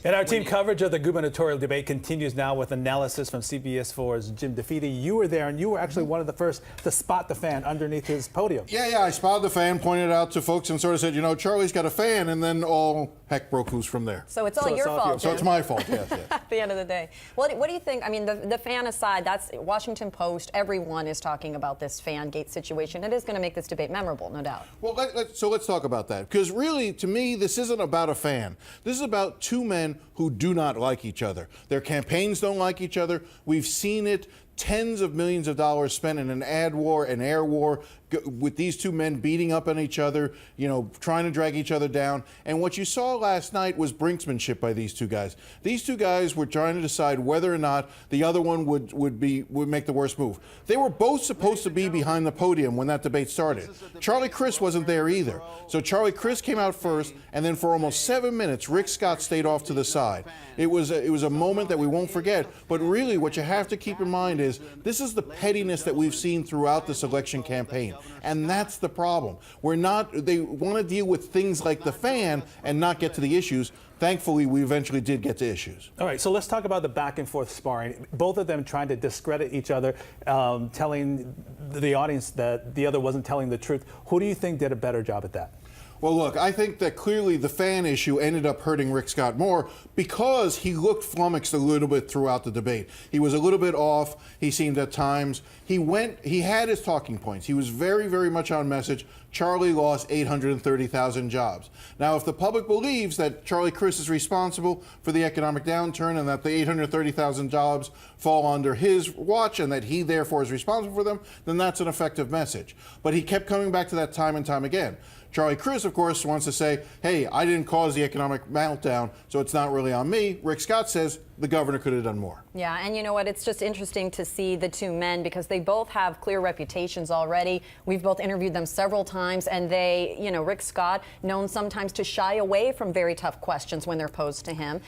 And our team coverage of the gubernatorial debate continues now with analysis from CBS4's Jim DeFede. You were there, and you were actually one of the first to spot the fan underneath his podium. Yeah, I spotted the fan, pointed it out to folks, and sort of said, you know, Charlie's got a fan, and then all heck broke loose from there. So it's all your fault, So it's my fault, yes. At the end of the day. What do you think? I mean, the fan aside, that's Washington Post. Everyone is talking about this fan gate situation. It is going to make this debate memorable, no doubt. Well, so let's talk about that. Because really, to me, this isn't about a fan. This is about two men who do not like each other. Their campaigns don't like each other. We've seen it. Tens of millions of dollars spent in an ad war, an air war, with these two men beating up on each other, you know, trying to drag each other down. And what you saw last night was brinksmanship by these two guys. These two guys were trying to decide whether or not the other one would make the worst move. They were both supposed to be behind the podium when that debate started. Charlie Crist wasn't there either. So Charlie Crist came out first, and then for almost 7 minutes, Rick Scott stayed off to the side. It was a moment that we won't forget. But really, what you have to keep in mind is this is the pettiness that we've seen throughout this election campaign. And that's the problem. They want to deal with things like the fan and not get to the issues. Thankfully, we eventually did get to issues. All right, so let's talk about the back and forth sparring. Both of them trying to discredit each other, telling the audience that the other wasn't telling the truth. Who do you think did a better job at that? Well, look, I think that clearly the fan issue ended up hurting Rick Scott more because he looked flummoxed a little bit throughout the debate. He was a little bit off. He seemed at times. He had his talking points. He was very, very much on message. Charlie lost 830,000 jobs. Now, if the public believes that Charlie Crist is responsible for the economic downturn and that the 830,000 jobs fall under his watch and that he therefore is responsible for them, then that's an effective message. But he kept coming back to that time and time again. Charlie Crist, of course, wants to say, hey, I didn't cause the economic meltdown, so it's not really on me. Rick Scott says the governor could have done more. Yeah, and you know what? It's just interesting to see the two men because they both have clear reputations already. We've both interviewed them several times, and they, you know, Rick Scott, known sometimes to shy away from very tough questions when they're posed to him.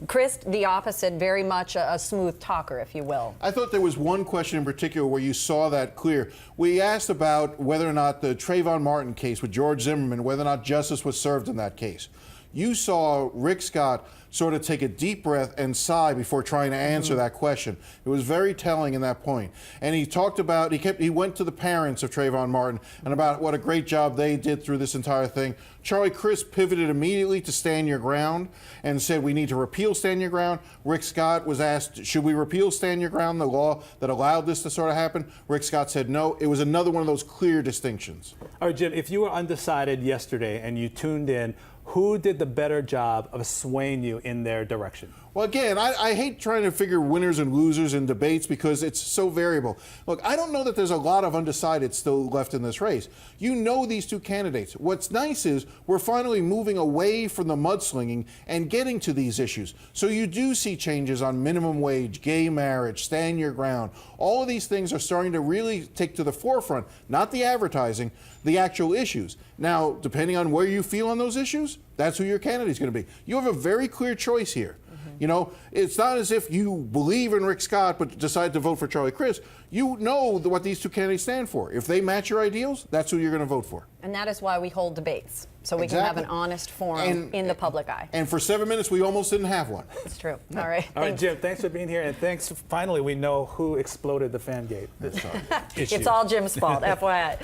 Crist, the opposite, very much a smooth talker, if you will. I thought there was one question in particular where you saw that clear. We asked about whether or not the Trayvon Martin case with George Zimmerman, whether or not justice was served in that case. You saw Rick Scott sort of take a deep breath and sigh before trying to answer that question. It was very telling in that point. And he talked about, he went to the parents of Trayvon Martin and about what a great job they did through this entire thing. Charlie Crist pivoted immediately to Stand Your Ground and said we need to repeal Stand Your Ground. Rick Scott was asked, should we repeal Stand Your Ground, the law that allowed this to sort of happen? Rick Scott said no. It was another one of those clear distinctions. All right, Jim, if you were undecided yesterday and you tuned in, who did the better job of swaying you in their direction? Well, again, I hate trying to figure winners and losers in debates because it's so variable. Look, I don't know that there's a lot of undecided still left in this race. You know these two candidates. What's nice is we're finally moving away from the mudslinging and getting to these issues. So you do see changes on minimum wage, gay marriage, stand your ground. All of these things are starting to really take to the forefront, not the advertising, the actual issues. Now, depending on where you feel on those issues, that's who your candidate's going to be. You have a very clear choice here. You know, it's not as if you believe in Rick Scott but decide to vote for Charlie Crist. You know what these two candidates stand for. If they match your ideals, that's who you're going to vote for. And that is why we hold debates, so we can have an honest forum in the public eye. And for 7 minutes, we almost didn't have one. It's true. All right. All right, Jim, thanks for being here. And thanks, finally, we know who exploded the fan gate. It's all Jim's fault, FYI.